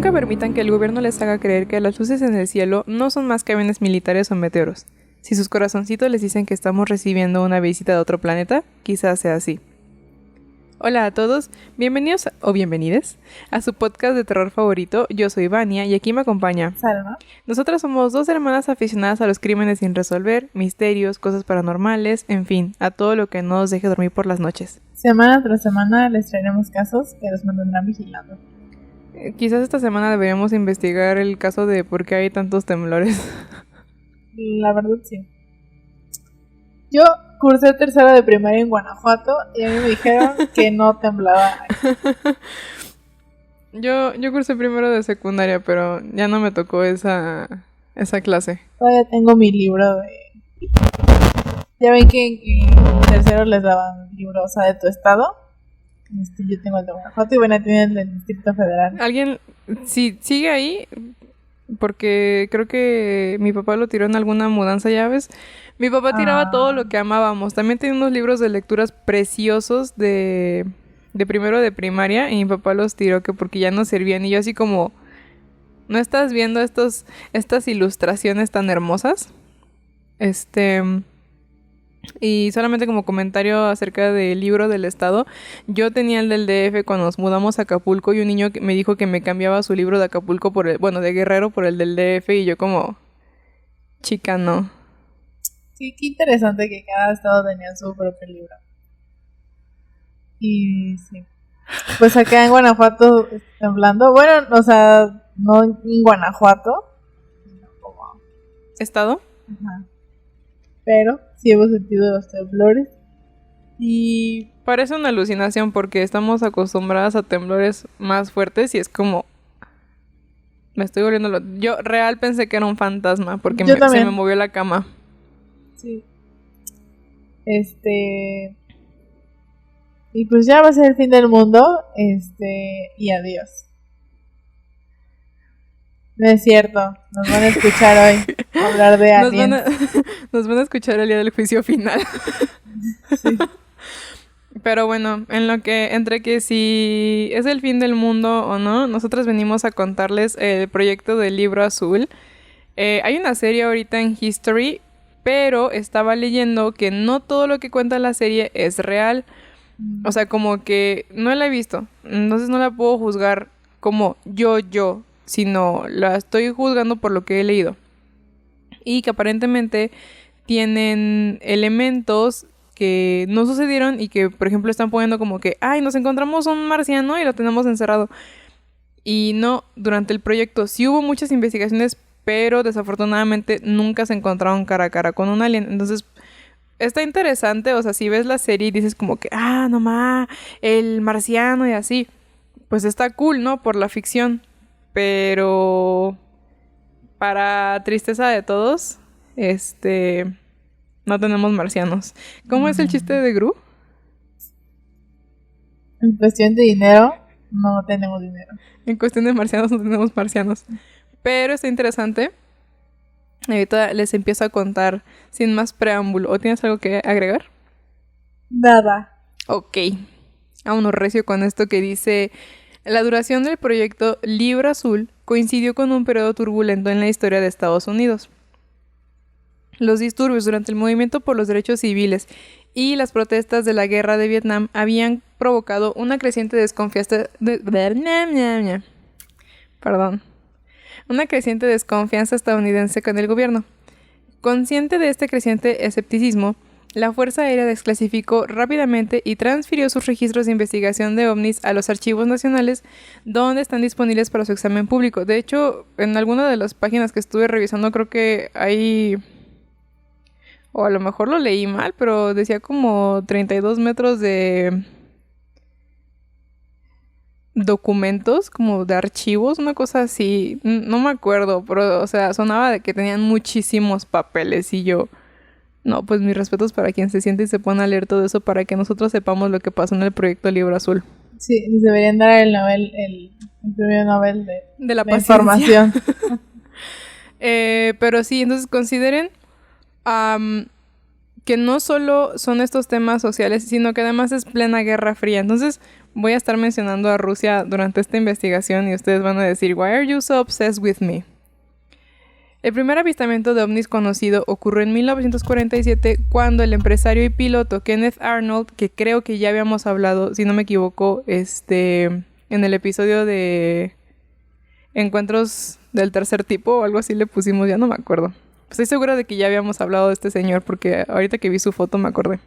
Nunca permitan que el gobierno les haga creer que las luces en el cielo no son más que aviones militares o meteoros. Si sus corazoncitos les dicen que estamos recibiendo una visita de otro planeta, quizás sea así. Hola a todos, bienvenidos o bienvenides a su podcast de terror favorito. Yo soy Vania y aquí me acompaña Salma. Nosotras somos dos hermanas aficionadas a los crímenes sin resolver, misterios, cosas paranormales, en fin, a todo lo que no nos deje dormir por las noches. Semana tras semana les traeremos casos que los mantendrán vigilando. Quizás esta semana deberíamos investigar el caso de por qué hay tantos temblores. La verdad sí. Yo cursé tercero de primaria en Guanajuato y a mí me dijeron que no temblaba. Yo cursé primero de secundaria, pero ya no me tocó esa clase. Todavía tengo mi libro de... Ya ven que en tercero les daban libros, o sea, de tu estado. Yo tengo el de Guanajuato y bueno, tiene el del Distrito Federal. ¿Alguien sigue ahí? Porque creo que mi papá lo tiró en alguna mudanza, ya ves. Mi papá tiraba todo lo que amábamos. También tenía unos libros de lecturas preciosos de primero de primaria y mi papá los tiró que porque ya no servían. Y yo así como, ¿no estás viendo estas ilustraciones tan hermosas? Y solamente como comentario acerca del libro del estado, yo tenía el del DF cuando nos mudamos a Acapulco y un niño me dijo que me cambiaba su libro de Acapulco de Guerrero por el del DF y yo como, chica, no. Sí, qué interesante que cada estado tenía su propio libro. Y sí. Pues acá en Guanajuato temblando, bueno, o sea, no en Guanajuato, sino como... ¿Estado? Ajá. Pero sí hemos sentido los temblores. Y parece una alucinación porque estamos acostumbradas a temblores más fuertes y es como... Me estoy volviendo... Yo real pensé que era un fantasma porque se me movió la cama. Sí. Y pues ya va a ser el fin del mundo. Y adiós. No es cierto. Nos van a escuchar hoy hablar de aliens. Nos van a escuchar el día del juicio final. Sí. Pero bueno, entre que si es el fin del mundo o no, nosotros venimos a contarles el proyecto del Libro Azul. Hay una serie ahorita en History, pero estaba leyendo que no todo lo que cuenta la serie es real. O sea, como que no la he visto, entonces no la puedo juzgar como yo, sino la estoy juzgando por lo que he leído. Y que aparentemente tienen elementos que no sucedieron y que, por ejemplo, están poniendo como que, ay, nos encontramos un marciano y lo tenemos encerrado. Y no, durante el proyecto sí hubo muchas investigaciones, pero desafortunadamente nunca se encontraron cara a cara con un alien. Entonces, está interesante, o sea, si ves la serie y dices como que, no ma, el marciano y así, pues está cool, ¿no? Por la ficción. Pero para tristeza de todos, no tenemos marcianos. ¿Cómo es el chiste de Gru? En cuestión de dinero, no tenemos dinero. En cuestión de marcianos, no tenemos marcianos. Pero está interesante. Ahorita les empiezo a contar sin más preámbulo. ¿O tienes algo que agregar? Nada. Ok. Vámonos recio con esto que dice... La duración del proyecto Libro Azul coincidió con un periodo turbulento en la historia de Estados Unidos. Los disturbios durante el movimiento por los derechos civiles y las protestas de la guerra de Vietnam habían provocado una creciente desconfianza... Una creciente desconfianza estadounidense con el gobierno. Consciente de este creciente escepticismo, la Fuerza Aérea desclasificó rápidamente y transfirió sus registros de investigación de ovnis a los archivos nacionales, donde están disponibles para su examen público. De hecho, en alguna de las páginas que estuve revisando creo que hay... O a lo mejor lo leí mal, pero decía como 32 metros de... documentos, como de archivos, una cosa así. No me acuerdo, pero, o sea, sonaba de que tenían muchísimos papeles y yo... No, pues mis respetos para quien se siente y se pone a leer todo eso para que nosotros sepamos lo que pasó en el proyecto Libro Azul. Sí, les deberían dar el premio Nobel de la información. Pero sí, entonces consideren que no solo son estos temas sociales, sino que además es plena Guerra Fría. Entonces, voy a estar mencionando a Rusia durante esta investigación y ustedes van a decir, "Why are you so obsessed with me?" El primer avistamiento de ovnis conocido ocurrió en 1947 cuando el empresario y piloto Kenneth Arnold, que creo que ya habíamos hablado, si no me equivoco, en el episodio de Encuentros del Tercer Tipo o algo así le pusimos, ya no me acuerdo. Estoy segura de que ya habíamos hablado de este señor porque ahorita que vi su foto me acordé.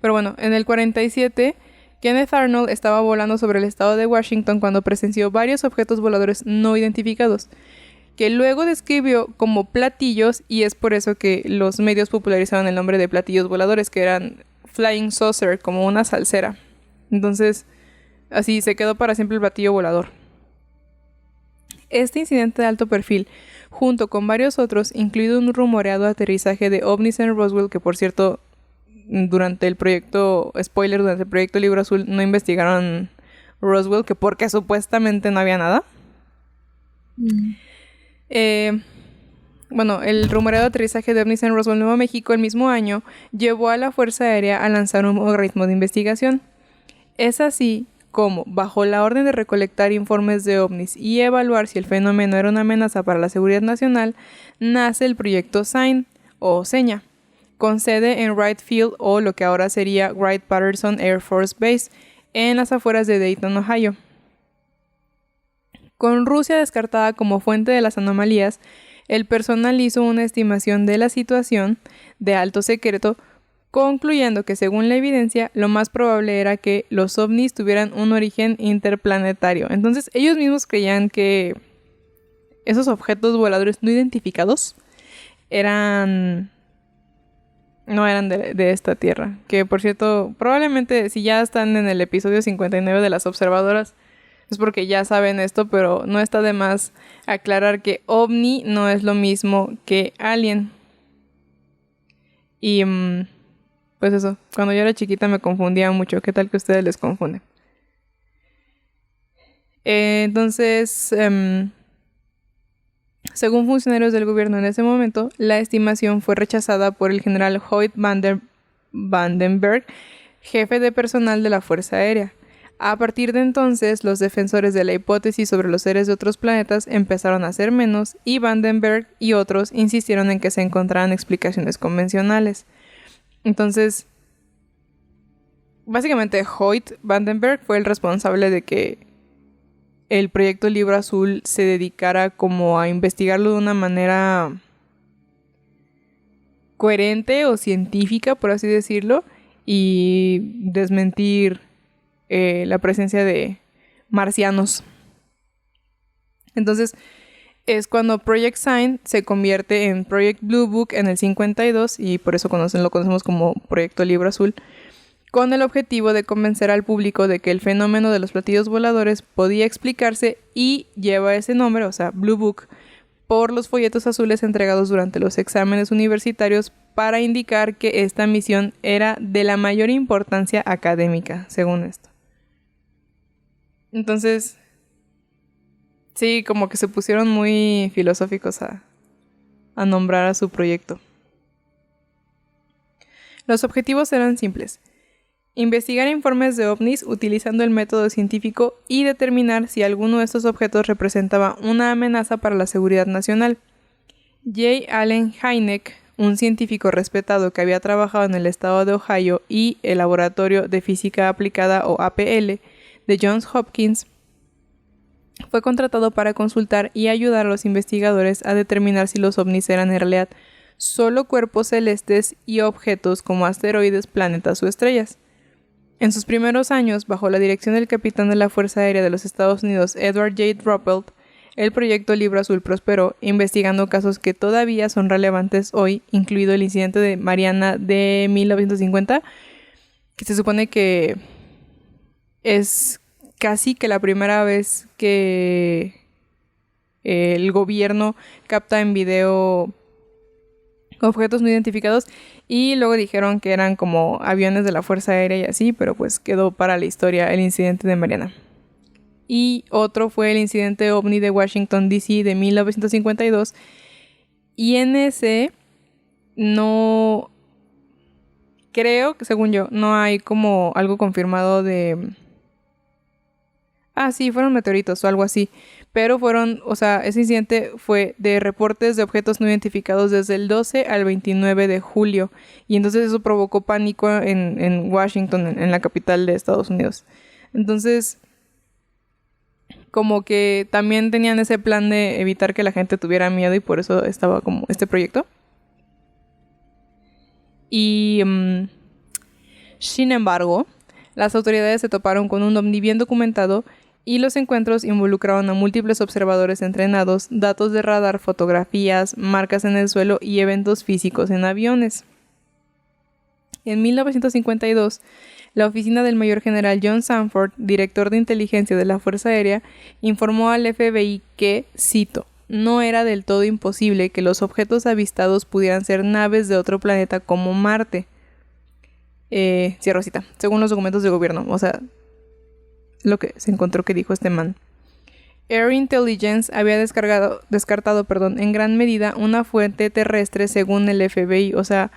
Pero bueno, en el 47, Kenneth Arnold estaba volando sobre el estado de Washington cuando presenció varios objetos voladores no identificados, que luego describió como platillos, y es por eso que los medios popularizaron el nombre de platillos voladores, que eran flying saucer, como una salsera. Entonces, así se quedó para siempre el platillo volador. Este incidente de alto perfil, junto con varios otros, incluido un rumoreado aterrizaje de ovnis en Roswell, que por cierto, durante el proyecto Libro Azul, no investigaron Roswell, que porque supuestamente no había nada. Bueno, el rumoreado aterrizaje de ovnis en Roswell, Nuevo México, el mismo año, llevó a la Fuerza Aérea a lanzar un algoritmo de investigación. Es así como, bajo la orden de recolectar informes de ovnis y evaluar si el fenómeno era una amenaza para la seguridad nacional, nace el proyecto SIGN, o Seña, con sede en Wright Field, o lo que ahora sería Wright-Patterson Air Force Base, en las afueras de Dayton, Ohio. Con Rusia descartada como fuente de las anomalías, el personal hizo una estimación de la situación de alto secreto, concluyendo que según la evidencia, lo más probable era que los ovnis tuvieran un origen interplanetario. Entonces, ellos mismos creían que esos objetos voladores no identificados no eran de esta Tierra. Que, por cierto, probablemente si ya están en el episodio 59 de las observadoras, es porque ya saben esto, pero no está de más aclarar que ovni no es lo mismo que alien. Y pues eso, cuando yo era chiquita me confundía mucho. ¿Qué tal que a ustedes les confunde? Entonces, según funcionarios del gobierno en ese momento, la estimación fue rechazada por el general Hoyt Vandenberg, jefe de personal de la Fuerza Aérea. A partir de entonces, los defensores de la hipótesis sobre los seres de otros planetas empezaron a ser menos, y Vandenberg y otros insistieron en que se encontraran explicaciones convencionales. Entonces, básicamente Hoyt Vandenberg fue el responsable de que el proyecto Libro Azul se dedicara como a investigarlo de una manera coherente o científica, por así decirlo, y desmentir la presencia de marcianos. Entonces, es cuando Project Sign se convierte en Project Blue Book en el 52, y por eso lo conocemos como Proyecto Libro Azul, con el objetivo de convencer al público de que el fenómeno de los platillos voladores podía explicarse, y lleva ese nombre, o sea, Blue Book, por los folletos azules entregados durante los exámenes universitarios para indicar que esta misión era de la mayor importancia académica, según esto. Entonces, sí, como que se pusieron muy filosóficos a nombrar a su proyecto. Los objetivos eran simples: investigar informes de ovnis utilizando el método científico y determinar si alguno de estos objetos representaba una amenaza para la seguridad nacional. J. Allen Hynek, un científico respetado que había trabajado en el estado de Ohio y el Laboratorio de Física Aplicada, o APL, de Johns Hopkins, fue contratado para consultar y ayudar a los investigadores a determinar si los ovnis eran en realidad solo cuerpos celestes y objetos como asteroides, planetas o estrellas. En sus primeros años, bajo la dirección del capitán de la Fuerza Aérea de los Estados Unidos, Edward J. Ruppelt, el proyecto Libro Azul prosperó, investigando casos que todavía son relevantes hoy, incluido el incidente de Mariana de 1950, que se supone que es casi que la primera vez que el gobierno capta en video objetos no identificados, y luego dijeron que eran como aviones de la Fuerza Aérea y así, pero pues quedó para la historia el incidente de Mariana. Y otro fue el incidente OVNI de Washington, D.C. de 1952, y en ese no creo que, según yo, no hay como algo confirmado de... Ah, sí, fueron meteoritos o algo así. Pero fueron, o sea, ese incidente fue de reportes de objetos no identificados desde el 12 al 29 de julio. Y entonces eso provocó pánico en Washington, en la capital de Estados Unidos. Entonces, como que también tenían ese plan de evitar que la gente tuviera miedo y por eso estaba como este proyecto. Y, sin embargo, las autoridades se toparon con un ovni bien documentado y los encuentros involucraron a múltiples observadores entrenados, datos de radar, fotografías, marcas en el suelo y eventos físicos en aviones. En 1952, la oficina del mayor general John Sanford, director de inteligencia de la Fuerza Aérea, informó al FBI que, cito, no era del todo imposible que los objetos avistados pudieran ser naves de otro planeta como Marte. Cierro cita, según los documentos del gobierno, o sea, lo que se encontró que dijo este man. Air Intelligence había descartado, en gran medida una fuente terrestre según el FBI. O sea,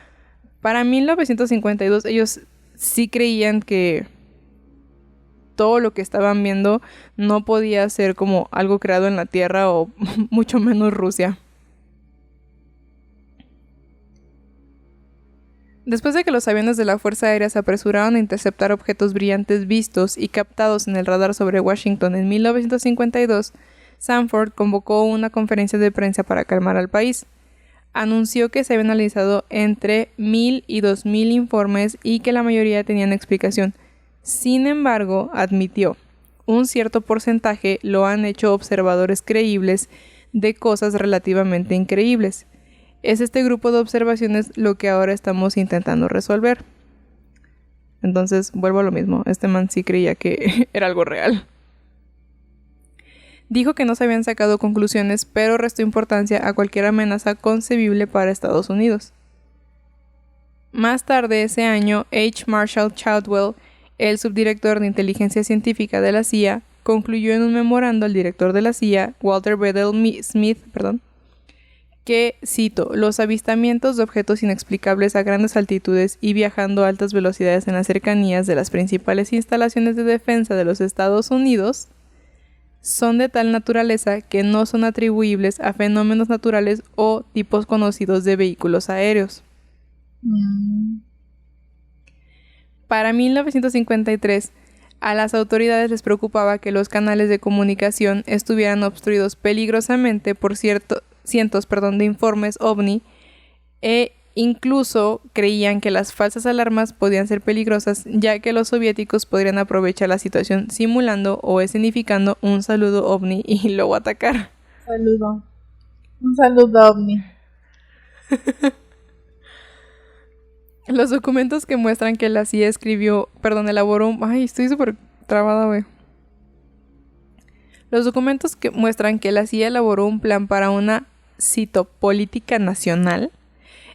para 1952 ellos sí creían que todo lo que estaban viendo no podía ser como algo creado en la Tierra o mucho menos Rusia. Después de que los aviones de la Fuerza Aérea se apresuraron a interceptar objetos brillantes vistos y captados en el radar sobre Washington en 1952, Sanford convocó una conferencia de prensa para calmar al país. Anunció que se habían analizado entre 1,000 y 2,000 informes y que la mayoría tenían explicación. Sin embargo, admitió, un cierto porcentaje lo han hecho observadores creíbles de cosas relativamente increíbles. Es este grupo de observaciones lo que ahora estamos intentando resolver. Entonces, vuelvo a lo mismo. Este man sí creía que era algo real. Dijo que no se habían sacado conclusiones, pero restó importancia a cualquier amenaza concebible para Estados Unidos. Más tarde ese año, H. Marshall Chadwell, el subdirector de inteligencia científica de la CIA, concluyó en un memorando al director de la CIA, Walter Bedell Smith, que, cito, los avistamientos de objetos inexplicables a grandes altitudes y viajando a altas velocidades en las cercanías de las principales instalaciones de defensa de los Estados Unidos son de tal naturaleza que no son atribuibles a fenómenos naturales o tipos conocidos de vehículos aéreos. Para 1953, a las autoridades les preocupaba que los canales de comunicación estuvieran obstruidos peligrosamente por cientos de informes OVNI e incluso creían que las falsas alarmas podían ser peligrosas ya que los soviéticos podrían aprovechar la situación simulando o escenificando un saludo OVNI y luego atacar. Un saludo OVNI. Los documentos que muestran que la CIA elaboró... Ay, estoy súper trabada, güey. Los documentos que muestran que la CIA elaboró un plan para una, cito, política nacional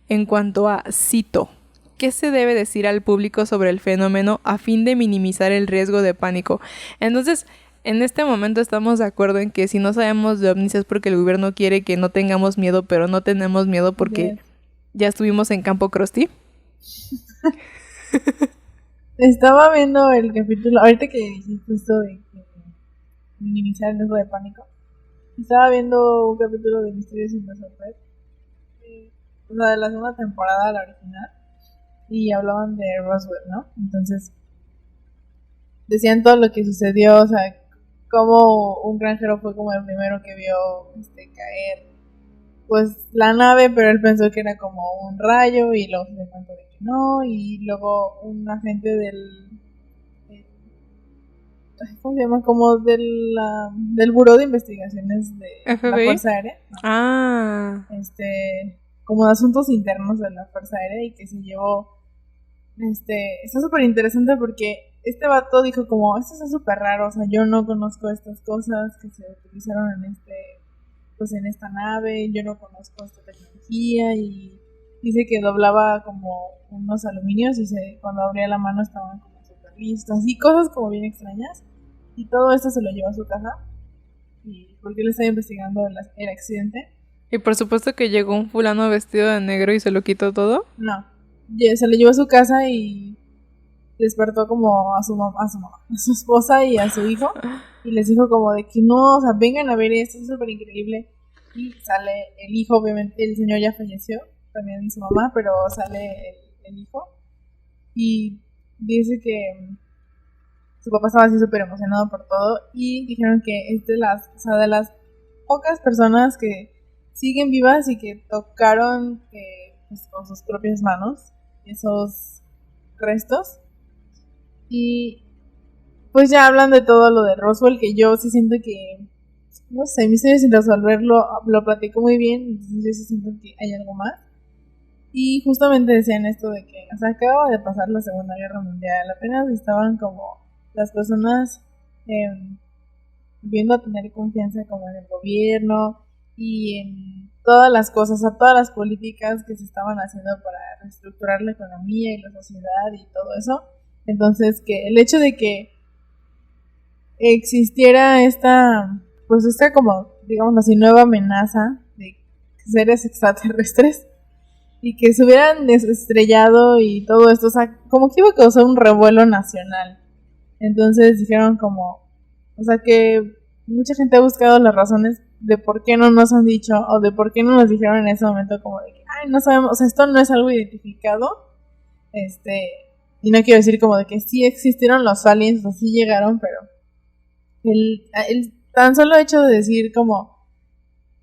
en cuanto a, cito, ¿qué se debe decir al público sobre el fenómeno a fin de minimizar el riesgo de pánico? Entonces, en este momento estamos de acuerdo en que si no sabemos de ovnis es porque el gobierno quiere que no tengamos miedo, pero no tenemos miedo porque ya estuvimos en Campo Krusty. Estaba viendo el capítulo, ahorita que dijiste esto de minimizar el riesgo de pánico, estaba viendo un capítulo de Misterios sin resolver, o sea, de la segunda temporada, la original, y hablaban de Roswell, ¿no? Entonces decían todo lo que sucedió, o sea, cómo un granjero fue como el primero que vio caer pues la nave, pero él pensó que era como un rayo y luego se dio cuenta de que no, y luego un agente ¿cómo se llama? Como del Buró de Investigaciones de FBI. la Fuerza Aérea. Ah. Como de asuntos internos de la Fuerza Aérea y que se llevó. Está súper interesante porque este vato dijo como, esto está súper raro, o sea, yo no conozco estas cosas que se utilizaron en esta nave, yo no conozco esta tecnología, y dice que doblaba como unos aluminios y cuando abría la mano estaban como súper listos, así cosas como bien extrañas, y todo esto se lo llevó a su casa y porque él estaba investigando el accidente. Y por supuesto que llegó un fulano vestido de negro y se lo quitó todo. No, se lo llevó a su casa y despertó como a su esposa y a su hijo y les dijo como de que no, o sea, vengan a ver esto, es súper increíble. Y sale el hijo, obviamente el señor ya falleció, también su mamá, pero sale el hijo y dice que su papá estaba así súper emocionado por todo y dijeron que es de las pocas personas que siguen vivas y que tocaron pues, con sus propias manos esos restos. Y pues ya hablan de todo lo de Roswell, que yo sí siento que, no sé, Misterio sin resolverlo lo platico muy bien, entonces yo sí siento que hay algo más. Y justamente decían esto de que, o sea, acababa de pasar la Segunda Guerra Mundial, apenas estaban como las personas viendo a tener confianza como en el gobierno y en todas las cosas, a todas las políticas que se estaban haciendo para reestructurar la economía y la sociedad y todo eso. Entonces, que el hecho de que existiera pues esta como, digamos así, nueva amenaza de seres extraterrestres y que se hubieran estrellado y todo esto, o sea, como que iba a causar un revuelo nacional. Entonces dijeron como, o sea, que mucha gente ha buscado las razones de por qué no nos han dicho o de por qué no nos dijeron en ese momento como de que, ay, no sabemos, o sea, esto no es algo identificado, y no quiero decir como de que sí existieron los aliens, o sí llegaron, pero el tan solo hecho de decir como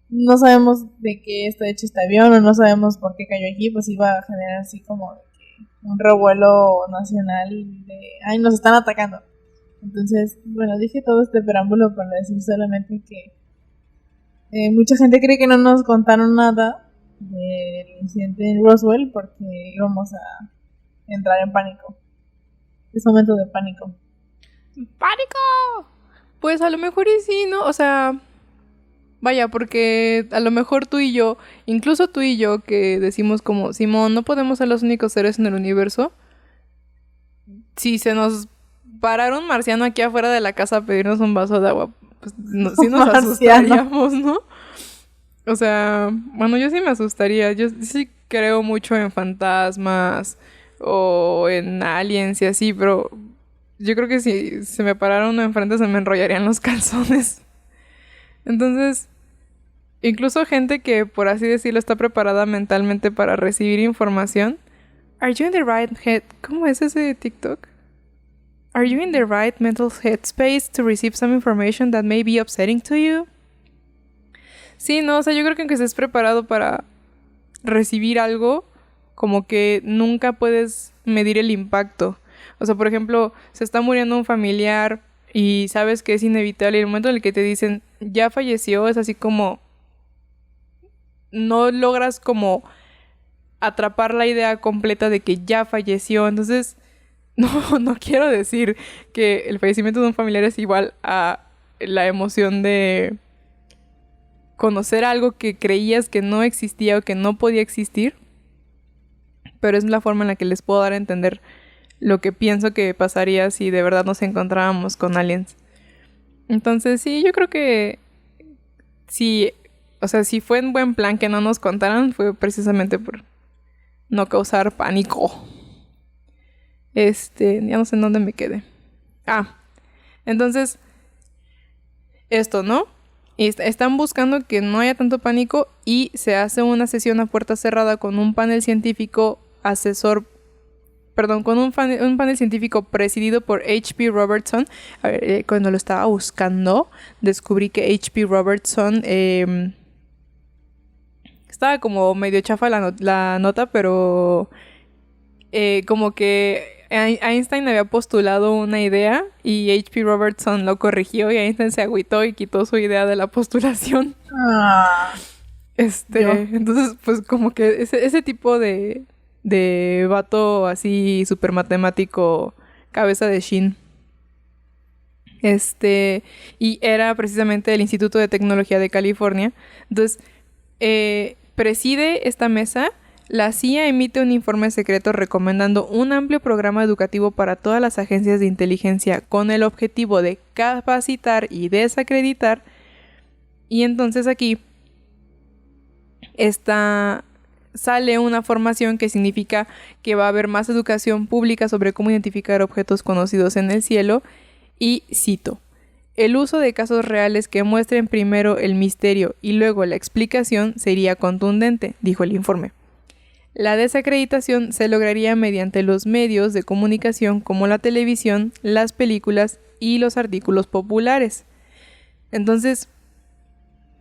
no sabemos de qué está hecho este avión o no sabemos por qué cayó aquí, pues iba a generar así como de que un revuelo nacional de, ay, nos están atacando. Entonces, bueno, dije todo este preámbulo para decir solamente que mucha gente cree que no nos contaron nada del incidente en Roswell porque íbamos a entrar en pánico. Es momento de pánico. ¡Pánico! Pues a lo mejor y sí, ¿no? O sea, vaya, porque a lo mejor tú y yo, incluso tú y yo, que decimos como, Simón, no podemos ser los únicos seres en el universo. Si se nos parara un marciano aquí afuera de la casa a pedirnos un vaso de agua, pues sí nos asustaríamos, ¿no? O sea, bueno, yo sí me asustaría. Yo sí creo mucho en fantasmas o en aliens y así, pero yo creo que si se me parara uno enfrente se me enrollarían los calzones. Entonces, incluso gente que, por así decirlo, está preparada mentalmente para recibir información. Are you in the right head? ¿Cómo es ese TikTok? Are you in the right mental headspace to receive some information that may be upsetting to you? Sí, no, o sea, yo creo que aunque estés preparado para recibir algo, como que nunca puedes medir el impacto. O sea, por ejemplo, se está muriendo un familiar y sabes que es inevitable y el momento en el que te dicen ya falleció es así como no logras como atrapar la idea completa de que ya falleció. Entonces, no quiero decir que el fallecimiento de un familiar es igual a la emoción de conocer algo que creías que no existía o que no podía existir, pero es la forma en la que les puedo dar a entender lo que pienso que pasaría si de verdad nos encontrábamos con aliens. Entonces, sí, yo creo que sí, o sea, si fue en buen plan que no nos contaran, fue precisamente por no causar pánico. Ya no sé en dónde me quedé. Entonces, esto, ¿no? Y están buscando que no haya tanto pánico y se hace una sesión a puerta cerrada con un panel científico con un panel científico presidido por H.P. Robertson. A ver, cuando lo estaba buscando, descubrí que H.P. Robertson estaba como medio chafa la nota, pero como que Einstein había postulado una idea y H.P. Robertson lo corrigió y Einstein se agüitó y quitó su idea de la postulación. Entonces, pues como que ese tipo de vato así súper matemático, cabeza de Shin. Y era precisamente el Instituto de Tecnología de California. Entonces, preside esta mesa. La CIA emite un informe secreto recomendando un amplio programa educativo para todas las agencias de inteligencia con el objetivo de capacitar y desacreditar. Y entonces aquí está sale una formación que significa que va a haber más educación pública sobre cómo identificar objetos conocidos en el cielo. Y cito: el uso de casos reales que muestren primero el misterio y luego la explicación sería contundente, dijo el informe. La desacreditación se lograría mediante los medios de comunicación como la televisión, las películas y los artículos populares. Entonces,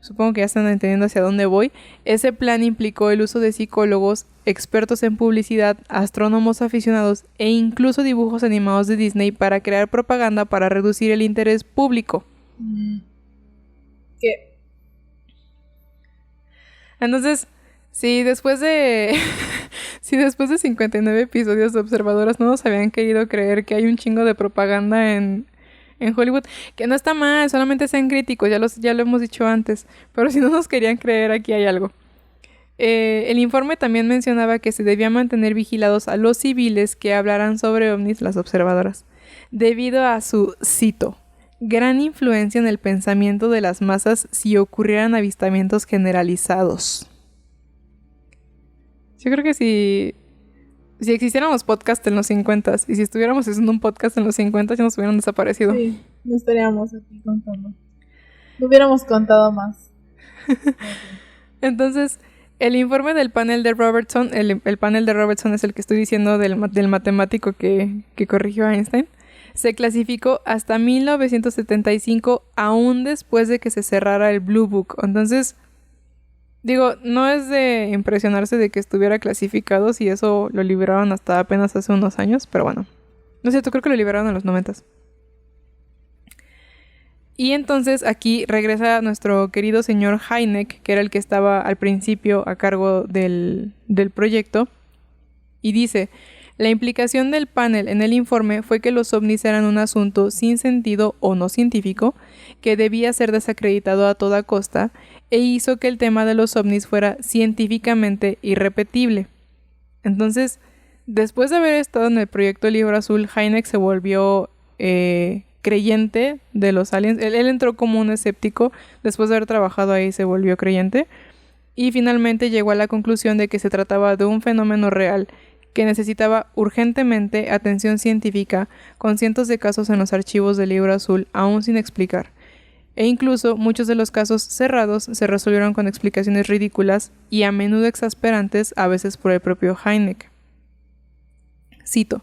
supongo que ya están entendiendo hacia dónde voy. Ese plan implicó el uso de psicólogos, expertos en publicidad, astrónomos aficionados e incluso dibujos animados de Disney para crear propaganda para reducir el interés público. ¿Qué? Entonces, si después de 59 episodios de Observadoras no nos habían querido creer que hay un chingo de propaganda en Hollywood, que no está mal, solamente sean críticos, ya lo hemos dicho antes, pero si no nos querían creer, aquí hay algo. El informe también mencionaba que se debía mantener vigilados a los civiles que hablaran sobre ovnis, las observadoras, debido a su, cito, gran influencia en el pensamiento de las masas si ocurrieran avistamientos generalizados. Yo creo que si existiéramos podcast en los 50s y si estuviéramos haciendo un podcast en los 50s ya nos hubieran desaparecido. Sí, no estaríamos aquí contando. No hubiéramos contado más. Entonces, el informe del panel de Robertson, el panel de Robertson es el que estoy diciendo del matemático que corrigió a Einstein, se clasificó hasta 1975, aún después de que se cerrara el Blue Book. Entonces, digo, no es de impresionarse de que estuviera clasificado si eso lo liberaron hasta apenas hace unos años, pero bueno. No es cierto, creo que lo liberaron en los 90s. Y entonces aquí regresa nuestro querido señor Hynek, que era el que estaba al principio a cargo del proyecto, y dice: la implicación del panel en el informe fue que los ovnis eran un asunto sin sentido o no científico, que debía ser desacreditado a toda costa, e hizo que el tema de los ovnis fuera científicamente irrepetible. Entonces, después de haber estado en el proyecto Libro Azul, Hynek se volvió creyente de los aliens. Él entró como un escéptico, después de haber trabajado ahí se volvió creyente, y finalmente llegó a la conclusión de que se trataba de un fenómeno real que necesitaba urgentemente atención científica, con cientos de casos en los archivos del Libro Azul aún sin explicar. E incluso muchos de los casos cerrados se resolvieron con explicaciones ridículas y a menudo exasperantes, a veces por el propio Hynek. Cito: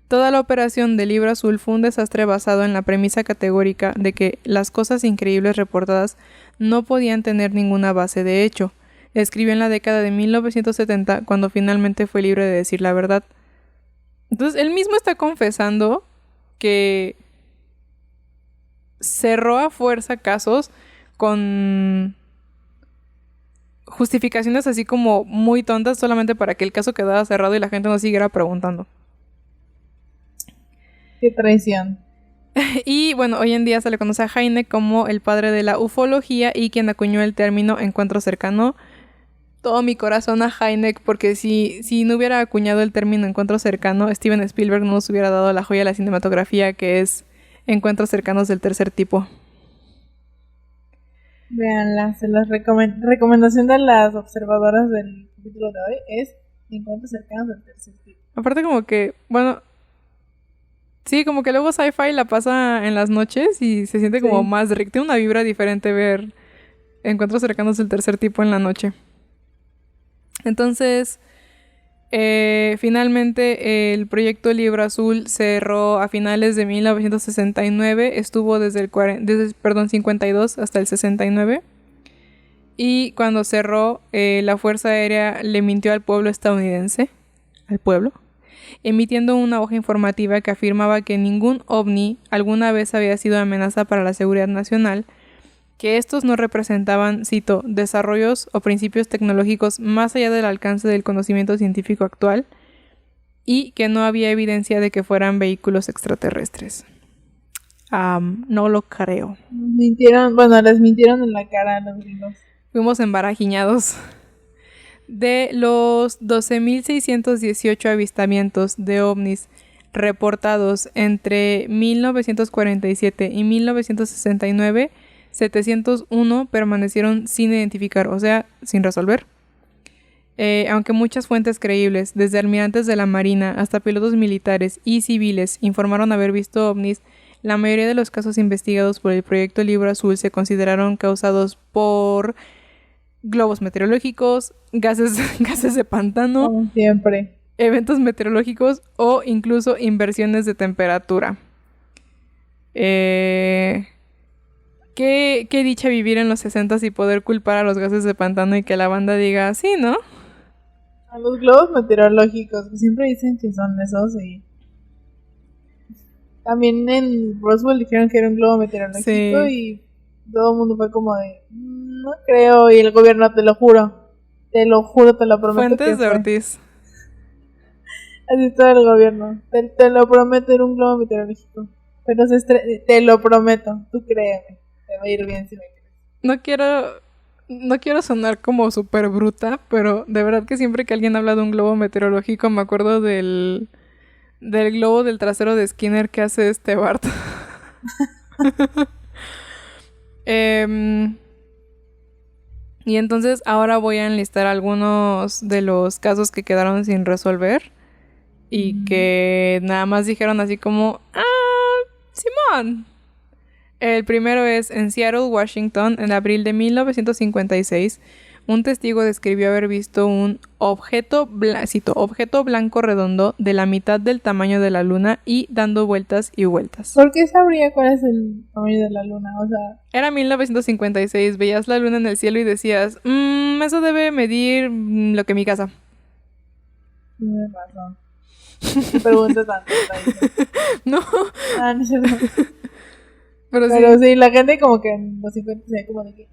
toda la operación del Libro Azul fue un desastre basado en la premisa categórica de que las cosas increíbles reportadas no podían tener ninguna base de hecho. Escribió en la década de 1970, cuando finalmente fue libre de decir la verdad. Entonces, él mismo está confesando que cerró a fuerza casos con justificaciones así como muy tontas solamente para que el caso quedara cerrado y la gente no siguiera preguntando. Qué traición. Y bueno, hoy en día se le conoce a Hynek como el padre de la ufología y quien acuñó el término encuentro cercano. Todo mi corazón a Hynek, porque si no hubiera acuñado el término encuentro cercano, Steven Spielberg no nos hubiera dado la joya de la cinematografía que es Encuentros cercanos del tercer tipo. Veanla, se las recomendación de las observadoras del capítulo de hoy es Encuentros cercanos del tercer tipo. Aparte como que, bueno, sí, como que luego Sci-Fi la pasa en las noches y se siente como más rico. Tiene una vibra diferente ver Encuentros cercanos del tercer tipo en la noche. Entonces, finalmente el proyecto Libro Azul cerró a finales de 1969, estuvo desde el 52 hasta el 69, y cuando cerró, la Fuerza Aérea le mintió al pueblo estadounidense, emitiendo una hoja informativa que afirmaba que ningún ovni alguna vez había sido amenaza para la seguridad nacional, que estos no representaban, cito, desarrollos o principios tecnológicos más allá del alcance del conocimiento científico actual, y que no había evidencia de que fueran vehículos extraterrestres. No lo creo. Les mintieron en la cara a los gringos. Fuimos embarajiñados. De los 12.618 avistamientos de ovnis reportados entre 1947 y 1969, 701 permanecieron sin identificar, o sea, sin resolver. Aunque muchas fuentes creíbles, desde almirantes de la Marina hasta pilotos militares y civiles, informaron haber visto ovnis, la mayoría de los casos investigados por el proyecto Libro Azul se consideraron causados por globos meteorológicos, gases de pantano, Como siempre. eventos meteorológicos o incluso inversiones de temperatura. Qué dicha vivir en los 60s y poder culpar a los gases de pantano y que la banda diga, sí, ¿no? A los globos meteorológicos, que siempre dicen que son esos y... También en Roswell dijeron que era un globo meteorológico Sí. y todo el mundo fue como de... No creo, y el gobierno, te lo juro, te lo prometo. Fuentes que de fue. Ortiz. Así está el gobierno. Te lo prometo, era un globo meteorológico. Pero te lo prometo, tú créeme. Te va a ir bien si me crees. No quiero sonar como súper bruta, pero de verdad que siempre que alguien habla de un globo meteorológico me acuerdo del globo del trasero de Skinner que hace este Bart. Y entonces ahora voy a enlistar algunos de los casos que quedaron sin resolver y que nada más dijeron así como, Simón. El primero es en Seattle, Washington, en abril de 1956. Un testigo describió haber visto un objeto blanco redondo de la mitad del tamaño de la luna y dando vueltas y vueltas. ¿Por qué sabría cuál es el tamaño de la luna? O sea... Era 1956, veías la luna en el cielo y decías, eso debe medir lo que mi casa. Tienes razón. Te preguntas tanto. No, No es cierto. pero Pero sí. sí, la gente como que en los 50 se ve como de que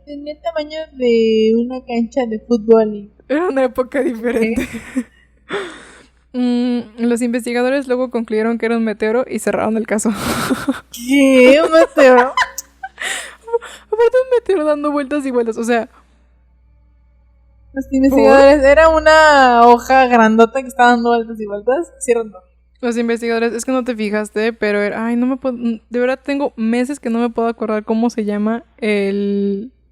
tenía el tamaño de una cancha de fútbol y... Era una época diferente. Los investigadores luego concluyeron que era un meteoro y cerraron el caso. ¿Qué? ¿Un meteoro? Aparte un meteoro dando vueltas y vueltas, o sea... Los investigadores, era una hoja grandota que estaba dando vueltas y vueltas. Cierran todo. Los investigadores, es que no te fijaste, pero ay, no me puedo... De verdad tengo meses que no me puedo acordar cómo se llama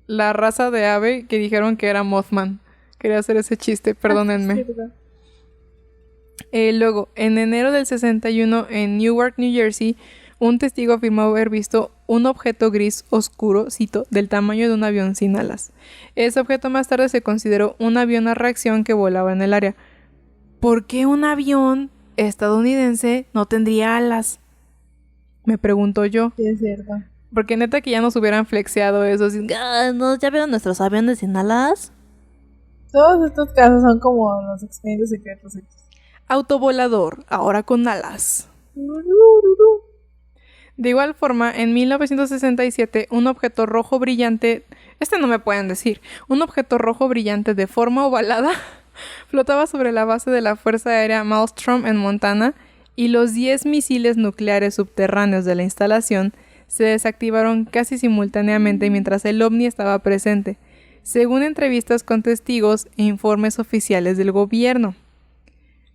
la raza de ave que dijeron que era Mothman. Quería hacer ese chiste, perdónenme. Luego, en enero del 61, en Newark, New Jersey, un testigo afirmó haber visto un objeto gris oscuro, cito, del tamaño de un avión sin alas. Ese objeto más tarde se consideró un avión a reacción que volaba en el área. ¿Por qué un avión estadounidense no tendría alas? Me pregunto yo. Sí, es cierto. Porque neta que ya nos hubieran flexeado eso. Así, ¿no? ¿Ya vieron nuestros aviones sin alas? Todos estos casos son como los expedientes secretos. Autovolador, ahora con alas. De igual forma, en 1967, un objeto rojo brillante... no me pueden decir. Un objeto rojo brillante de forma ovalada flotaba sobre la base de la Fuerza Aérea Malmstrom en Montana y los 10 misiles nucleares subterráneos de la instalación se desactivaron casi simultáneamente mientras el ovni estaba presente, según entrevistas con testigos e informes oficiales del gobierno.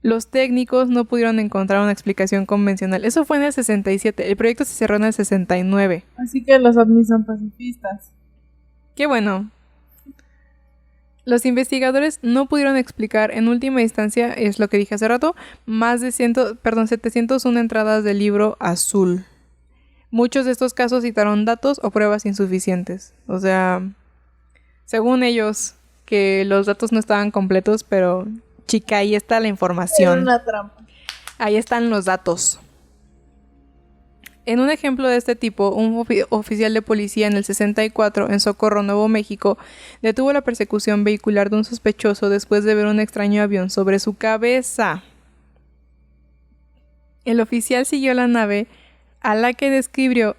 Los técnicos no pudieron encontrar una explicación convencional. Eso fue en el 67. El proyecto se cerró en el 69. Así que los ovnis son pacifistas. Qué bueno. Los investigadores no pudieron explicar, en última instancia, es lo que dije hace rato, más de 701 entradas del Libro Azul. Muchos de estos casos citaron datos o pruebas insuficientes. O sea, según ellos, que los datos no estaban completos, pero... Chica, ahí está la información. Era una trampa. Ahí están los datos. En un ejemplo de este tipo, un oficial de policía en el 64, en Socorro, Nuevo México, detuvo la persecución vehicular de un sospechoso después de ver un extraño avión sobre su cabeza. El oficial siguió la nave, a la que describió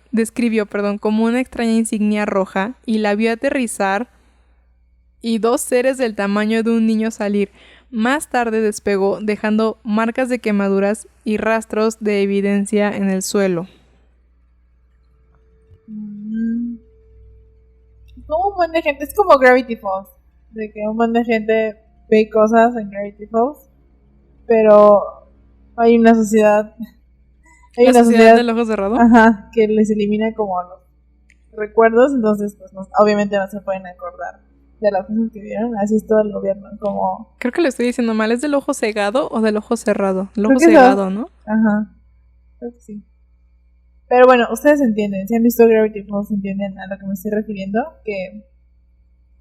como una extraña insignia roja, y la vio aterrizar y dos seres del tamaño de un niño salir. Más tarde despegó, dejando marcas de quemaduras y rastros de evidencia en el suelo. Como un buen de gente, es como Gravity Falls, de que un buen de gente ve cosas en Gravity Falls, pero hay una sociedad... ¿La sociedad del ojo cerrado? Ajá, que les elimina como los recuerdos, entonces pues obviamente no se pueden acordar de las cosas que vieron, así es todo el gobierno, como... Creo que lo estoy diciendo mal, ¿es del ojo cegado o del ojo cerrado? El Creo ojo que cegado, ¿no? Ajá, creo que sí. Pero bueno, ustedes entienden, si han visto Gravity Falls entienden a lo que me estoy refiriendo, que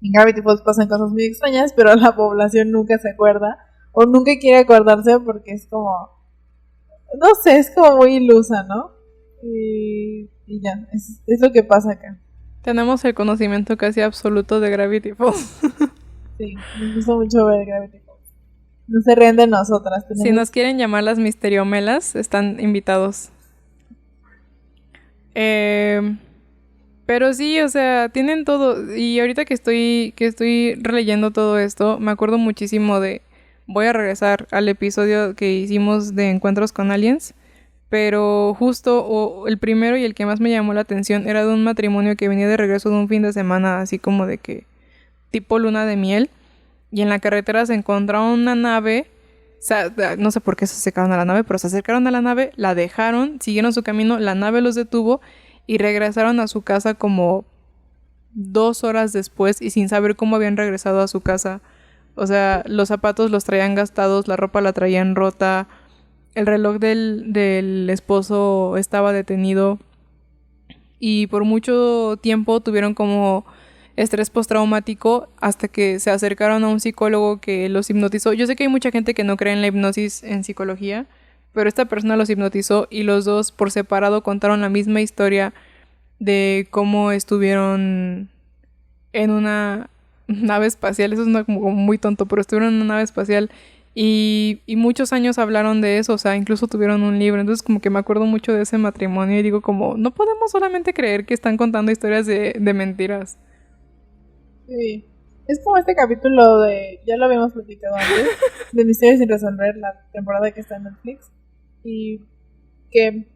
en Gravity Falls pasan cosas muy extrañas, pero la población nunca se acuerda o nunca quiere acordarse porque es como, no sé, es como muy ilusa, ¿no? Y ya, es lo que pasa acá. Tenemos el conocimiento casi absoluto de Gravity Falls. Sí, nos gusta mucho ver Gravity Falls. No se ríen de nosotras. Si nos quieren llamar las misteriomelas, están invitados. Pero sí, o sea, tienen todo. Y ahorita que estoy releyendo todo esto, me acuerdo muchísimo de... Voy a regresar al episodio que hicimos de Encuentros con Aliens. Pero justo el primero y el que más me llamó la atención era de un matrimonio que venía de regreso de un fin de semana, así como de que tipo luna de miel. Y en la carretera se encontraron una nave. O sea, no sé por qué se acercaron a la nave, pero se acercaron a la nave, la dejaron, siguieron su camino, la nave los detuvo y regresaron a su casa como 2 horas después y sin saber cómo habían regresado a su casa. O sea, los zapatos los traían gastados, la ropa la traían rota, el reloj del esposo estaba detenido y por mucho tiempo tuvieron como estrés postraumático hasta que se acercaron a un psicólogo que los hipnotizó. Yo sé que hay mucha gente que no cree en la hipnosis en psicología, pero esta persona los hipnotizó y los dos por separado contaron la misma historia de cómo estuvieron en una nave espacial. Eso es como muy tonto, pero estuvieron en una nave espacial y muchos años hablaron de eso, o sea, incluso tuvieron un libro. Entonces como que me acuerdo mucho de ese matrimonio y digo como, no podemos solamente creer que están contando historias de mentiras. Sí. Es como este capítulo de, ya lo habíamos platicado antes, de Misterios sin resolver, la temporada que está en Netflix. Y que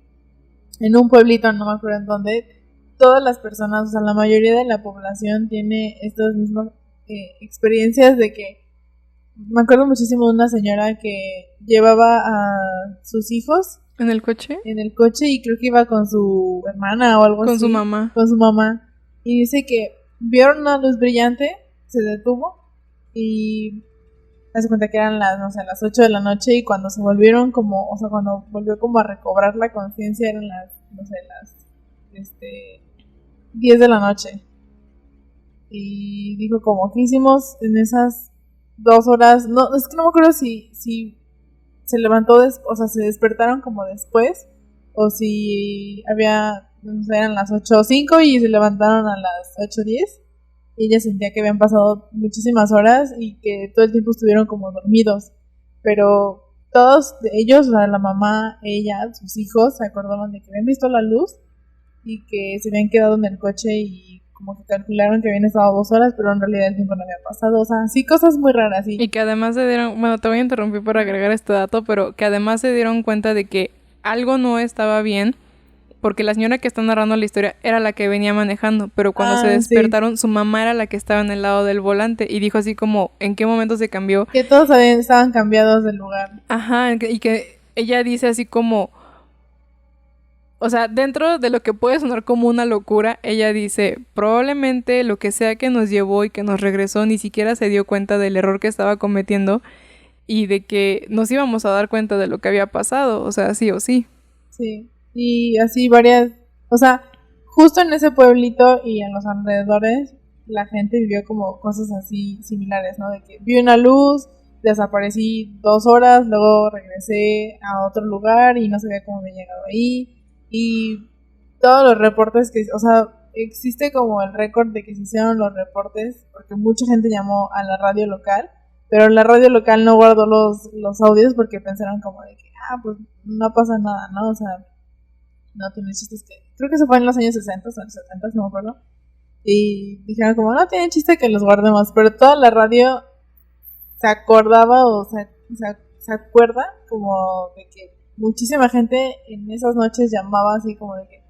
en un pueblito, no me acuerdo en dónde, todas las personas, o sea, la mayoría de la población tiene estas mismas experiencias de que, me acuerdo muchísimo de una señora que llevaba a sus hijos ¿En el coche? en el coche y creo que iba con su hermana o algo así. Con su mamá. Con su mamá. Y dice que vieron una luz brillante, se detuvo y se cuenta que eran las, no sé, las 8 de la noche y cuando se volvieron como, o sea, cuando volvió como a recobrar la conciencia eran las, no sé, las 10 de la noche. Y dijo como, ¿qué hicimos en esas 2 horas? No, es que no me acuerdo si se levantó, o sea, se despertaron como después, o si había, no sé, eran las 8:05 y se levantaron a las 8:10. Y ella sentía que habían pasado muchísimas horas y que todo el tiempo estuvieron como dormidos. Pero todos ellos, o sea, la mamá, ella, sus hijos, se acordaban de que habían visto la luz y que se habían quedado en el coche y como que calcularon que habían estado 2 horas, pero en realidad el tiempo no había pasado. O sea, sí, cosas muy raras, sí. Y que además se dieron, bueno, te voy a interrumpir para agregar este dato, pero que además se dieron cuenta de que algo no estaba bien, porque la señora que está narrando la historia era la que venía manejando, pero cuando se despertaron, su mamá era la que estaba en el lado del volante y dijo así como, ¿en qué momento se cambió? Que todos estaban cambiados del lugar. Ajá, y que ella dice así como, o sea, dentro de lo que puede sonar como una locura, ella dice, probablemente lo que sea que nos llevó y que nos regresó ni siquiera se dio cuenta del error que estaba cometiendo y de que nos íbamos a dar cuenta de lo que había pasado, o sea, sí o sí. Sí, y así varias, o sea, justo en ese pueblito y en los alrededores, la gente vivió como cosas así similares, ¿no? De que vi una luz, desaparecí 2 horas, luego regresé a otro lugar y no sabía cómo había llegado ahí. Y todos los reportes que, o sea, existe como el récord de que se hicieron los reportes, porque mucha gente llamó a la radio local, pero la radio local no guardó los audios porque pensaron como de que, pues no pasa nada, ¿no? O sea, no tiene chistes que... Creo que eso fue en los años 60 o los 70, no me acuerdo. Y dijeron como, no tiene chiste que los guardemos, pero toda la radio se acordaba o se acuerda como de que muchísima gente en esas noches llamaba así como de que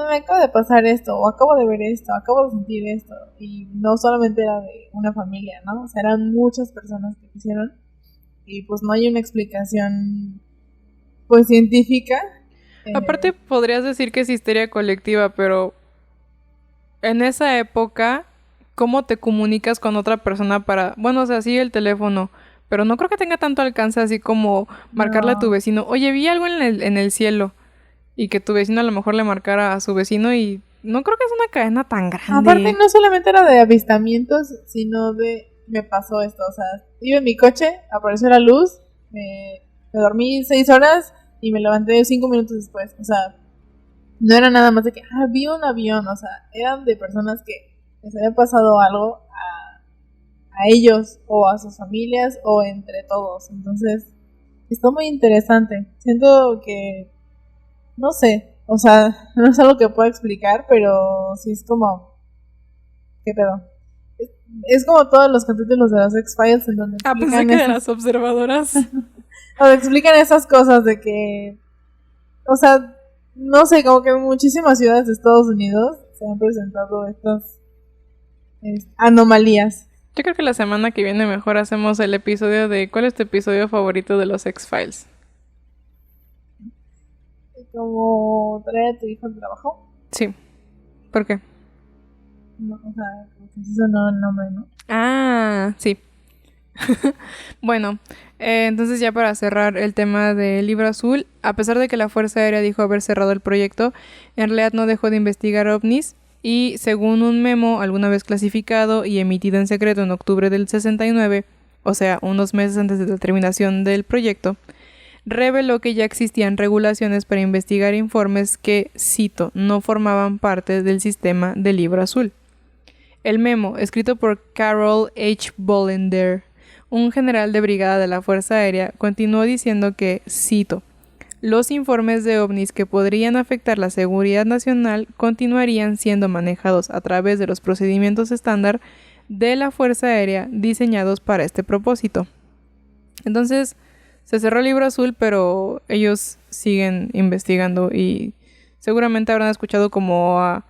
me acaba de pasar esto, o acabo de ver esto, acabo de sentir esto, y no solamente era de una familia, ¿no? O sea, eran muchas personas que lo hicieron, y pues no hay una explicación, pues, científica. Aparte, podrías decir que es histeria colectiva, pero en esa época cómo te comunicas con otra persona para, bueno, o sea, sí el teléfono, pero no creo que tenga tanto alcance así como marcarle a tu No. vecino, oye, vi algo en el cielo, y que tu vecino a lo mejor le marcara a su vecino y no creo que es una cadena tan Aparte, grande. no solamente era de avistamientos, sino de me pasó esto. O sea, iba en mi coche, apareció la luz, me dormí 6 horas y me levanté 5 minutos después. O sea, no era nada más de que, vi un avión. O sea, eran de personas que les había pasado algo a ellos o a sus familias o entre todos. Entonces, está muy interesante. Siento que, no sé, o sea, no es algo que pueda explicar, pero sí es como, ¿qué pedo? Es como todos los capítulos de los X-Files en donde Ah, pensé explican que de esas, las observadoras. donde explican esas cosas de que, o sea, no sé, como que en muchísimas ciudades de Estados Unidos se han presentado estas anomalías. Yo creo que la semana que viene mejor hacemos el episodio de ¿cuál es tu episodio favorito de los X-Files? Como traer a tu hijo al trabajo. Sí, ¿por qué? No, o sea, como que sí sonó el nombre, ¿no? Ah, sí. Bueno, entonces ya para cerrar el tema del libro azul, a pesar de que la Fuerza Aérea dijo haber cerrado el proyecto, en realidad no dejó de investigar ovnis y según un memo alguna vez clasificado y emitido en secreto en octubre del 69, o sea, unos meses antes de la terminación del proyecto, reveló que ya existían regulaciones para investigar informes que, cito, no formaban parte del sistema del libro azul. El memo, escrito por Carol H. Bollender, un general de brigada de la Fuerza Aérea, continuó diciendo que, cito, los informes de ovnis que podrían afectar la seguridad nacional continuarían siendo manejados a través de los procedimientos estándar de la Fuerza Aérea diseñados para este propósito. Entonces, se cerró el libro azul, pero ellos siguen investigando y seguramente habrán escuchado como a...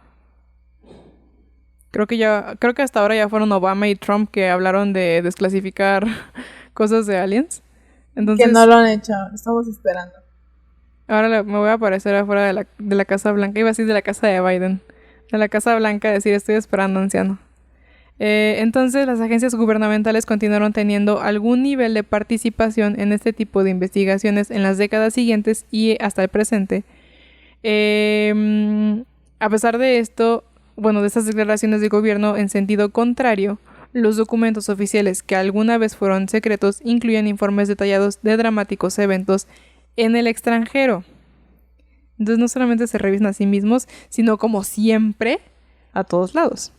Creo que hasta ahora ya fueron Obama y Trump que hablaron de desclasificar cosas de aliens. Que no Entonces, lo han hecho, estamos esperando. ahora me voy a aparecer afuera de la Casa Blanca. Iba a decir de la casa de Biden. De la Casa Blanca, decir estoy esperando, anciano. Entonces, las agencias gubernamentales continuaron teniendo algún nivel de participación en este tipo de investigaciones en las décadas siguientes y hasta el presente. A pesar de esto, bueno, de estas declaraciones de gobierno en sentido contrario, los documentos oficiales que alguna vez fueron secretos incluyen informes detallados de dramáticos eventos en el extranjero. Entonces no solamente se revisan a sí mismos, sino como siempre, a todos lados.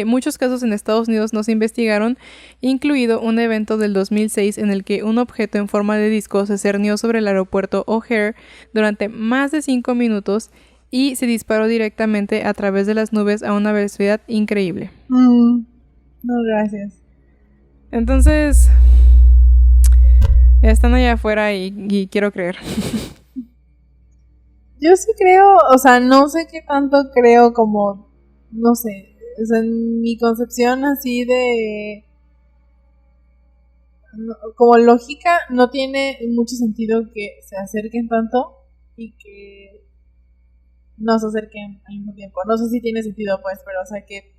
Muchos casos en Estados Unidos no se investigaron, incluido un evento del 2006 en el que un objeto en forma de disco se cernió sobre el aeropuerto O'Hare durante más de 5 minutos y se disparó directamente a través de las nubes a una velocidad increíble. No, gracias. Entonces, están allá afuera y quiero creer. Yo sí creo, o sea, no sé qué tanto creo como, no sé, o sea, en mi concepción así de, como lógica, no tiene mucho sentido que se acerquen tanto y que no se acerquen al mismo tiempo. No sé si tiene sentido, pues, pero o sea, que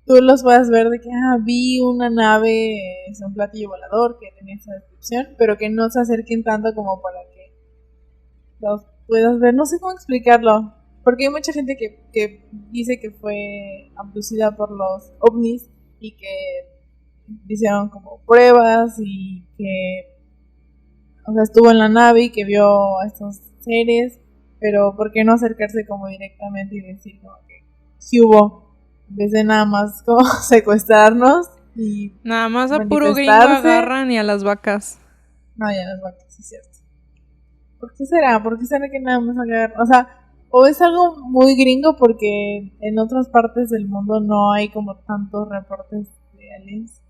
tú los puedas ver de que, vi una nave, es un platillo volador que tenía esa descripción, pero que no se acerquen tanto como para que los puedas ver. No sé cómo explicarlo, porque hay mucha gente que dice que fue abducida por los ovnis y que hicieron como pruebas y que, o sea, estuvo en la nave y que vio a estos seres, pero ¿por qué no acercarse como directamente y decir como que sí hubo, en vez de nada más como secuestrarnos y Nada más a puro gringo manifestarse? agarran y a las vacas. No, ya las vacas, sí es cierto. ¿Por qué será? ¿Por qué será que nada más agarran? O sea, o es algo muy gringo porque en otras partes del mundo no hay como tantos reportes de aliens.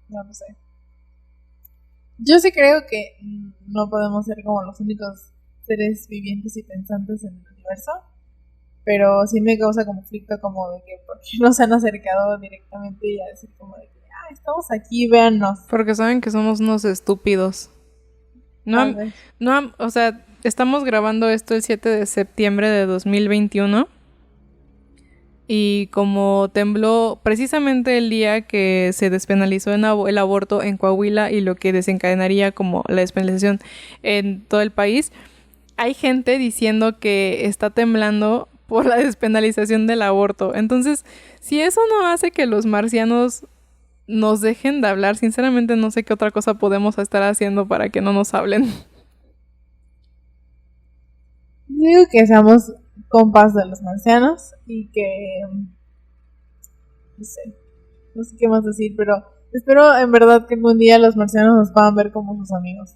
No lo sé. Yo sí creo que no podemos ser como los únicos seres vivientes y pensantes en el universo, pero sí me causa conflicto como de que por qué no se han acercado directamente y a decir como de que estamos aquí, véannos. Porque saben que somos unos estúpidos. O sea, estamos grabando esto el 7 de septiembre de 2021 y como tembló precisamente el día que se despenalizó el aborto en Coahuila y lo que desencadenaría como la despenalización en todo el país, hay gente diciendo que está temblando por la despenalización del aborto. Entonces, si eso no hace que los marcianos nos dejen de hablar, sinceramente no sé qué otra cosa podemos estar haciendo para que no nos hablen. Digo que seamos compas de los marcianos y que no sé qué más decir, pero espero en verdad que algún día los marcianos nos puedan ver como sus amigos,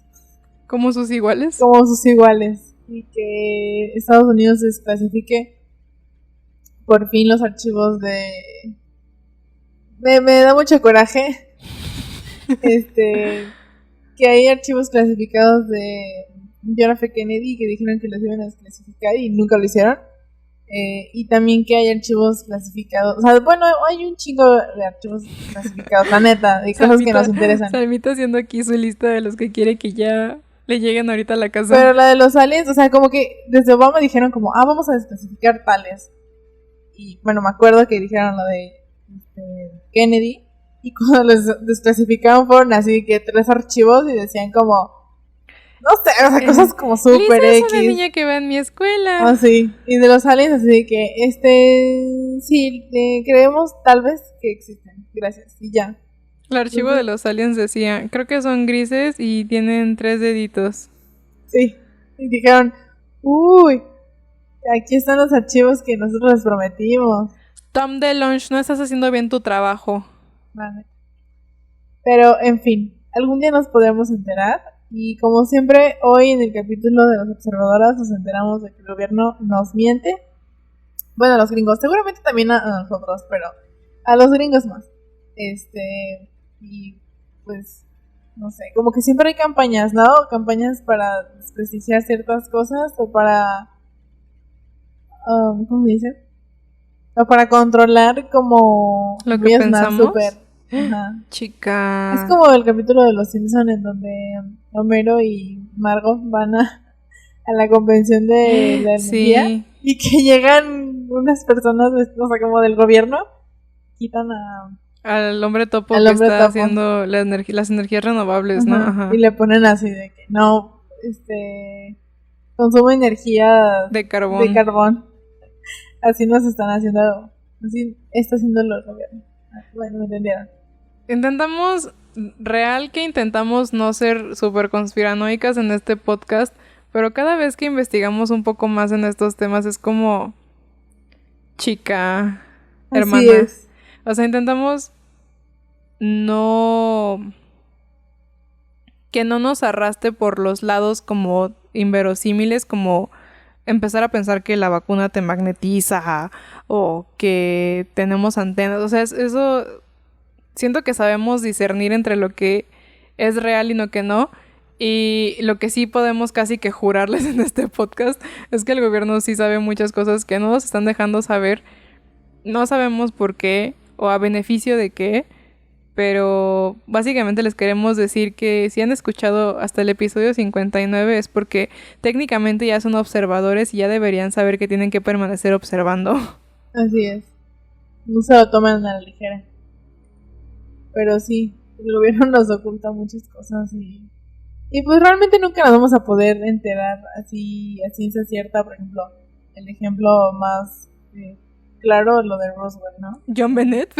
¿Como sus iguales? como sus iguales, y que Estados Unidos desclasifique por fin los archivos de... Me da mucho coraje que hay archivos clasificados de John F. Kennedy que dijeron que los iban a desclasificar y nunca lo hicieron. Y también que hay archivos clasificados. O sea, bueno, hay un chingo de archivos clasificados, la neta, de cosas que nos interesan. Salmita haciendo aquí su lista de los que quiere que ya le lleguen ahorita a la casa. Pero la de los aliens, o sea, como que desde Obama dijeron como, vamos a desclasificar tales. Y bueno, me acuerdo que dijeron lo de Kennedy. Y cuando los desclasificaron fueron así que 3 archivos y decían como, no sé, o sea, cosas como súper Lisa X. es una niña que va en mi escuela. Ah, sí. Y de los aliens, así de que, sí, creemos tal vez que existen. Gracias. Y ya. El archivo de los aliens decía, creo que son grises y tienen 3 deditos. Sí. Y dijeron, uy, aquí están los archivos que nosotros les prometimos. Tom DeLonge, no estás haciendo bien tu trabajo. Vale. Pero, en fin, algún día nos podremos enterar. Y como siempre, hoy en el capítulo de las observadoras nos enteramos de que el gobierno nos miente. Bueno, a los gringos, seguramente también a nosotros, pero a los gringos más. Y pues, no sé, como que siempre hay campañas, ¿no? Campañas para desprestigiar ciertas cosas o para, ¿cómo se dice? O para controlar como lo que pensamos. Super. Ajá. Chica. Es como el capítulo de Los Simpson en donde Homero y Margo van a la convención de la energía, sí. Y que llegan unas personas, o sea, como del gobierno, quitan al hombre topo que está haciendo las energías renovables, ¿no? Ajá. Y le ponen así de que no, consume energía de carbón. Así nos están haciendo, así está haciendo el gobierno. Bueno, me entendieron. Intentamos no ser súper conspiranoicas en este podcast, pero cada vez que investigamos un poco más en estos temas es como, chica, hermana. Así es. O sea, intentamos que no nos arrastre por los lados como inverosímiles, como empezar a pensar que la vacuna te magnetiza o que tenemos antenas. O sea, eso siento que sabemos discernir entre lo que es real y lo que no. Y lo que sí podemos casi que jurarles en este podcast es que el gobierno sí sabe muchas cosas que no nos están dejando saber. No sabemos por qué o a beneficio de qué, pero básicamente les queremos decir que si han escuchado hasta el episodio 59 es porque técnicamente ya son observadores y ya deberían saber que tienen que permanecer observando. Así es. No se lo toman a la ligera. Pero sí, el gobierno nos oculta muchas cosas y pues realmente nunca nos vamos a poder enterar así a ciencia cierta. Por ejemplo, el ejemplo más claro, lo de Roswell, ¿no? John Bennett.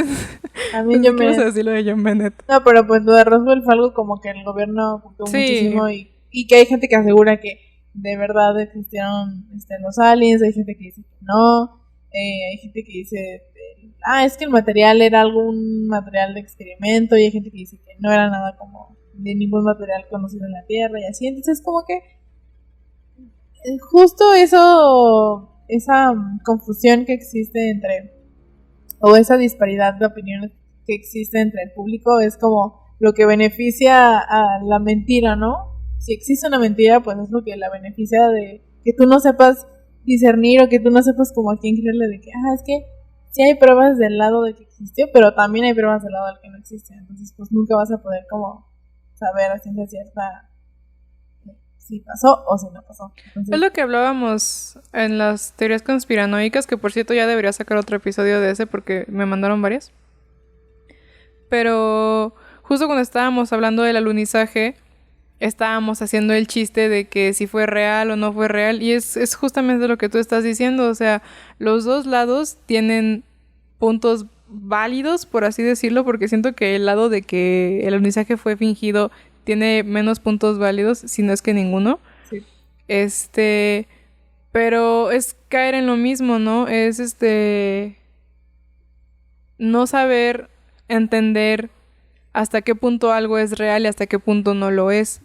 A mí John Bennett. ¿Qué decir lo de John Bennett? No, pero pues lo de Roswell fue algo como que el gobierno ocultó muchísimo y que hay gente que asegura que de verdad existieron los aliens, hay gente que dice que no, hay gente que dice es que el material era algún material de experimento, y hay gente que dice que no era nada como de ningún material conocido en la Tierra y así. Entonces como que justo esa confusión que existe o esa disparidad de opiniones que existe entre el público es como lo que beneficia a la mentira, ¿no? Si existe una mentira, pues es lo que la beneficia de que tú no sepas discernir o que tú no sepas como a quién creerle de que, es que sí hay pruebas del lado de que existió, pero también hay pruebas del lado del que no existe. Entonces, pues nunca vas a poder como saber a ciencia cierta si pasó o si no pasó. Entonces, Es lo que hablábamos en las teorías conspiranoicas, que por cierto ya debería sacar otro episodio de ese porque me mandaron varias. Pero justo cuando estábamos hablando del alunizaje, estábamos haciendo el chiste de que si fue real o no fue real. Y es justamente lo que tú estás diciendo. O sea, los dos lados tienen puntos válidos, por así decirlo, porque siento que el lado de que el alunizaje fue fingido tiene menos puntos válidos, si no es que ninguno. sí. Pero es caer en lo mismo, ¿no? Es no saber entender hasta qué punto algo es real y hasta qué punto no lo es.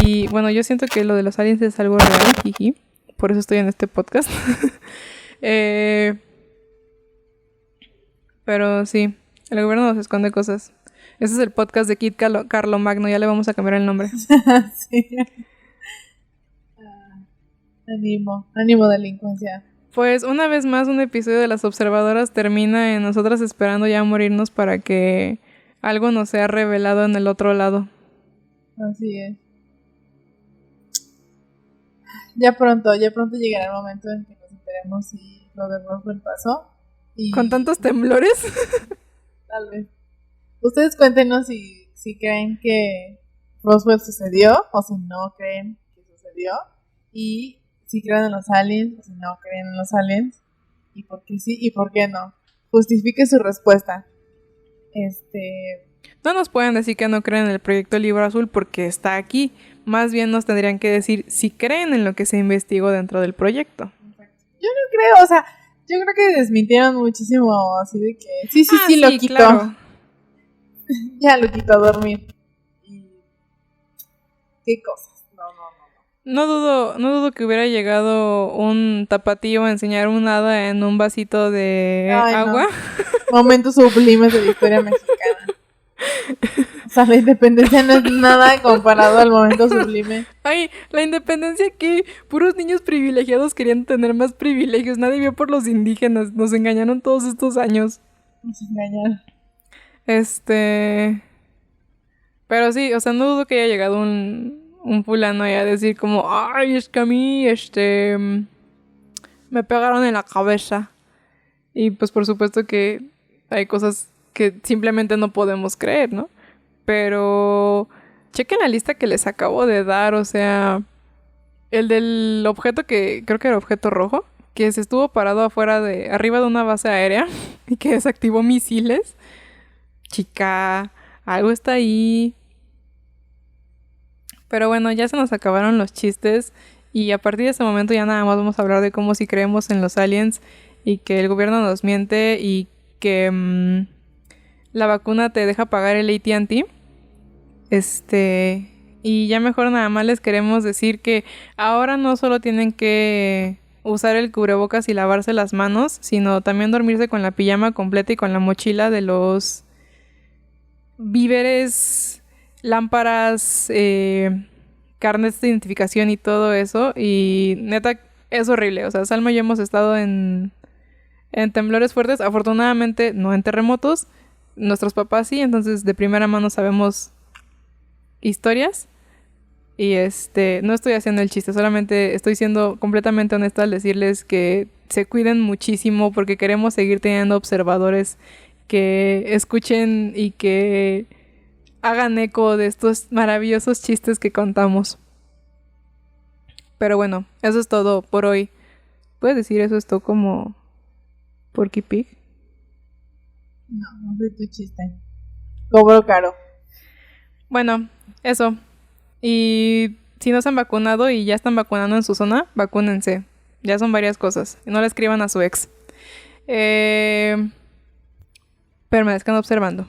Y bueno, yo siento que lo de los aliens es algo real, jiji. Por eso estoy en este podcast. Pero sí, el gobierno nos esconde cosas. Ese es el podcast de Kit Carlomagno, ya le vamos a cambiar el nombre. Sí. Ánimo delincuencia. Pues una vez más un episodio de Las Observadoras termina en nosotras esperando ya morirnos para que algo nos sea revelado en el otro lado. Así es. Ya pronto llegará el momento en que nos enteremos si lo de Roswell pasó. Y Con tantos temblores. tal vez. Ustedes cuéntenos si creen que Roswell sucedió o si no creen que sucedió. Y si creen en los aliens o si no creen en los aliens. Y por qué sí y por qué no. Justifique su respuesta. No nos pueden decir que no creen en el proyecto Libro Azul porque está aquí. Más bien nos tendrían que decir si creen en lo que se investigó dentro del proyecto. Yo no creo, o sea, yo creo que desmintieron muchísimo así de que sí, lo quito. Claro. Ya lo quito a dormir. Y qué cosas. No dudo que hubiera llegado un tapatío a enseñar un hada en un vasito de agua. No. Momentos sublimes de la historia mexicana. O sea, la independencia no es nada comparado al momento sublime. Ay, la independencia que puros niños privilegiados querían tener más privilegios. Nadie vio por los indígenas. Nos engañaron todos estos años. Nos engañaron. Pero sí, o sea, no dudo que haya llegado un fulano ahí a decir como, ay, es que a mí, me pegaron en la cabeza. Y pues por supuesto que hay cosas que simplemente no podemos creer, ¿no? Pero chequen la lista que les acabo de dar, o sea, el del objeto que creo que era objeto rojo, que se estuvo parado arriba de una base aérea y que desactivó misiles. Chica, algo está ahí. Pero bueno, ya se nos acabaron los chistes y a partir de ese momento ya nada más vamos a hablar de cómo si creemos en los aliens y que el gobierno nos miente y que la vacuna te deja pagar el AT&T. Y ya mejor nada más les queremos decir que ahora no solo tienen que usar el cubrebocas y lavarse las manos, sino también dormirse con la pijama completa y con la mochila de los víveres, lámparas, carnets de identificación y todo eso. Y neta, es horrible. O sea, Salma y yo hemos estado en temblores fuertes. Afortunadamente, no en terremotos. Nuestros papás sí, entonces de primera mano sabemos historias. Y no estoy haciendo el chiste, solamente estoy siendo completamente honesta al decirles que se cuiden muchísimo porque queremos seguir teniendo observadores que escuchen y que hagan eco de estos maravillosos chistes que contamos. Pero bueno, eso es todo por hoy. ¿Puedes decir eso es todo como Porky Pig? No soy tu chiste. Cobro caro. Bueno, eso. Y si no se han vacunado y ya están vacunando en su zona, vacúnense. Ya son varias cosas. No le escriban a su ex. Permanezcan observando.